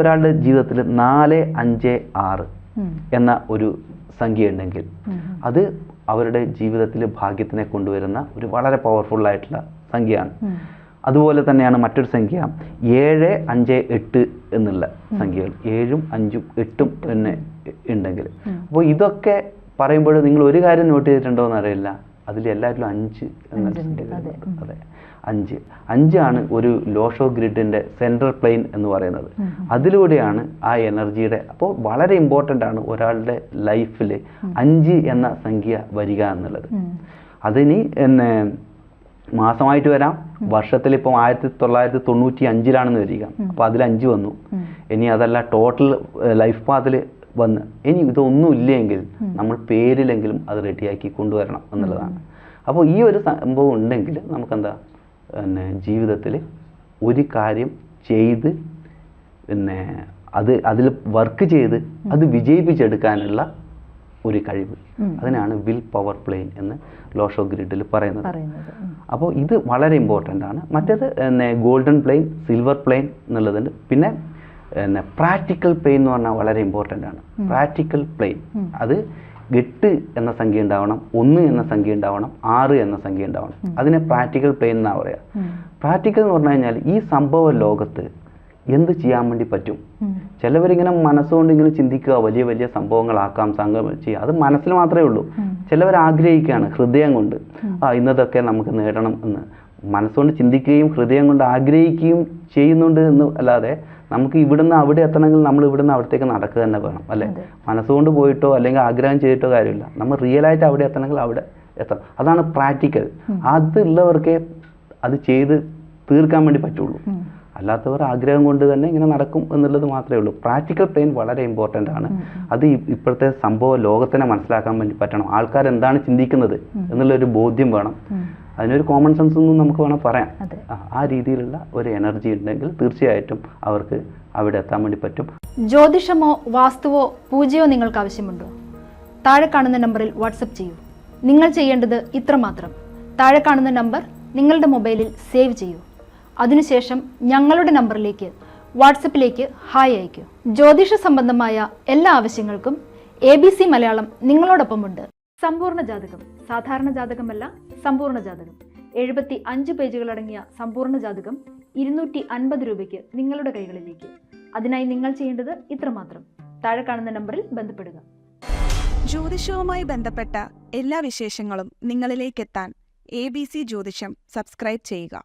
ഒരാളുടെ ജീവിതത്തിൽ 4, 5, 6 എന്ന ഒരു സംഖ്യ ഉണ്ടെങ്കിൽ അത് അവരുടെ ജീവിതത്തിൽ ഭാഗ്യത്തിനെ കൊണ്ടുവരുന്ന ഒരു വളരെ പവർഫുൾ ആയിട്ടുള്ള സംഖ്യയാണ്. അതുപോലെ തന്നെയാണ് മറ്റൊരു സംഖ്യ 7, 5, 8 എന്നുള്ള സംഖ്യകൾ. 7, 5, 8 തന്നെ ഉണ്ടെങ്കിൽ. അപ്പോൾ ഇതൊക്കെ പറയുമ്പോൾ നിങ്ങൾ ഒരു കാര്യം നോട്ട് ചെയ്തിട്ടുണ്ടോ എന്ന് അറിയില്ല, അതിൽ എല്ലാവരിലും 5 എന്ന സംഖ്യ. അതെ, 5 ആണ് ഒരു ലോഷോ ഗ്രിഡിൻ്റെ സെൻട്രൽ പ്ലെയിൻ എന്ന് പറയുന്നത്. അതിലൂടെയാണ് ആ എനർജിയുടെ, അപ്പോൾ വളരെ ഇമ്പോർട്ടൻ്റ് ആണ് ഒരാളുടെ ലൈഫിൽ 5 എന്ന സംഖ്യ വരിക എന്നുള്ളത്. അതിനി മാസമായിട്ട് വരാം, വർഷത്തിൽ ഇപ്പോൾ 1995 വരിക, അപ്പോൾ അതിൽ 5 വന്നു. ഇനി അതല്ല ടോട്ടൽ ലൈഫ് പാത്തിൽ വന്ന് ഇനി ഇതൊന്നും ഇല്ലെങ്കിൽ നമ്മൾ പേരിലെങ്കിലും അത് റെഡിയാക്കി കൊണ്ടുവരണം എന്നുള്ളതാണ്. അപ്പോൾ ഈ ഒരു സംഭവം ഉണ്ടെങ്കിൽ നമുക്കെന്താ ജീവിതത്തിൽ ഒരു കാര്യം ചെയ്ത് അതിൽ വർക്ക് ചെയ്ത് അത് വിജയിപ്പിച്ചെടുക്കാനുള്ള ഒരു കഴിവ്, അതിനാണ് വിൽ പവർ പ്ലെയിൻ എന്ന് ലോഷോ ഗ്രിഡിൽ പറയുന്നത്. അപ്പോൾ ഇത് വളരെ ഇമ്പോർട്ടൻ്റ് ആണ്. മറ്റേത് ഗോൾഡൻ പ്ലെയിൻ, സിൽവർ പ്ലെയിൻ എന്നുള്ളതുണ്ട്. പിന്നെ പ്രാക്ടിക്കൽ പ്ലെയിൻ എന്ന് പറഞ്ഞാൽ വളരെ ഇമ്പോർട്ടൻ്റ് ആണ്. പ്രാക്ടിക്കൽ പ്ലെയിൻ അത് 8 എന്ന സംഖ്യ ഉണ്ടാവണം, 1 എന്ന സംഖ്യ ഉണ്ടാവണം, 6 എന്ന സംഖ്യ ഉണ്ടാവണം. അതിനെ പ്രാക്ടിക്കൽ പ്ലെയിൻ എന്നാണ് പറയുക. പ്രാക്ടിക്കൽ എന്ന് പറഞ്ഞു കഴിഞ്ഞാൽ ഈ സംഭവ ലോകത്ത് എന്ത് ചെയ്യാൻ വേണ്ടി പറ്റും. ചിലവരിങ്ങനെ മനസ്സുകൊണ്ട് ഇങ്ങനെ ചിന്തിക്കുക, വലിയ വലിയ സംഭവങ്ങളാക്കാം, സംഗമം ചെയ്യുക, അത് മനസ്സിൽ മാത്രമേ ഉള്ളൂ. ചിലവർ ആഗ്രഹിക്കുകയാണ് ഹൃദയം കൊണ്ട്, ഇന്നതൊക്കെ നമുക്ക് നേടണം എന്ന് മനസ്സുകൊണ്ട് ചിന്തിക്കുകയും ഹൃദയം കൊണ്ട് ആഗ്രഹിക്കുകയും ചെയ്യുന്നുണ്ട് എന്ന് അല്ലാതെ നമുക്ക് ഇവിടുന്ന് അവിടെ എത്തണമെങ്കിൽ നമ്മൾ ഇവിടുന്ന് അവിടത്തേക്ക് നടക്കുക തന്നെ വേണം, അല്ലേ? മനസ്സുകൊണ്ട് പോയിട്ടോ അല്ലെങ്കിൽ ആഗ്രഹം ചെയ്തിട്ടോ കാര്യമില്ല. നമ്മൾ റിയലായിട്ട് അവിടെ എത്തണമെങ്കിൽ അവിടെ എത്തണം. അതാണ് പ്രാക്ടിക്കൽ. അതുള്ളവർക്കേ അത് ചെയ്ത് തീർക്കാൻ വേണ്ടി പറ്റുള്ളൂ. അല്ലാത്തവർ ആഗ്രഹം കൊണ്ട് തന്നെ ഇങ്ങനെ നടക്കും എന്നുള്ളത് മാത്രമേ ഉള്ളൂ. പ്രാക്ടിക്കൽ പ്ലെയിൻ വളരെ ഇമ്പോർട്ടൻ്റ് ആണ്. അത് ഇപ്പോഴത്തെ സംഭവ ലോകത്തിനെ മനസ്സിലാക്കാൻ വേണ്ടി പറ്റണം. ആൾക്കാർ എന്താണ് ചിന്തിക്കുന്നത് എന്നുള്ളൊരു ബോധ്യം വേണം. അതിനൊരു കോമൺ സെൻസ് ഒന്നും നമുക്ക് വേണം പറയാം. ആ രീതിയിലുള്ള ഒരു എനർജി ഉണ്ടെങ്കിൽ തീർച്ചയായിട്ടും അവർക്ക് അവിടെ എത്താൻ വേണ്ടി പറ്റും. ജ്യോതിഷമോ വാസ്തുവോ പൂജയോ നിങ്ങൾക്ക് ആവശ്യമുണ്ടോ? താഴെ കാണുന്ന നമ്പറിൽ വാട്സപ്പ് ചെയ്യൂ. നിങ്ങൾ ചെയ്യേണ്ടത് ഇത്രമാത്രം: താഴെ കാണുന്ന നമ്പർ നിങ്ങളുടെ മൊബൈലിൽ സേവ് ചെയ്യൂ. അതിനുശേഷം ഞങ്ങളുടെ നമ്പറിലേക്ക് വാട്സപ്പിലേക്ക് ഹായ് അയക്കൂ. ജ്യോതിഷ സംബന്ധമായ എല്ലാ ആവശ്യങ്ങൾക്കും ABC മലയാളം നിങ്ങളോടൊപ്പമുണ്ട്. സമ്പൂർണ്ണ ജാതകം, സാധാരണ ജാതകമല്ല, സമ്പൂർണ്ണ ജാതകം. 75 പേജുകളടങ്ങിയ സമ്പൂർണ്ണ ജാതകം 250 രൂപയ്ക്ക് നിങ്ങളുടെ കൈകളിലേക്ക്. അതിനായി നിങ്ങൾ ചെയ്യേണ്ടത് ഇത്രമാത്രം: താഴെ കാണുന്ന നമ്പറിൽ ബന്ധപ്പെടുക. ജ്യോതിഷവുമായി ബന്ധപ്പെട്ട എല്ലാ വിശേഷങ്ങളും നിങ്ങളിലേക്കെത്താൻ ABC ജ്യോതിഷം സബ്സ്ക്രൈബ് ചെയ്യുക.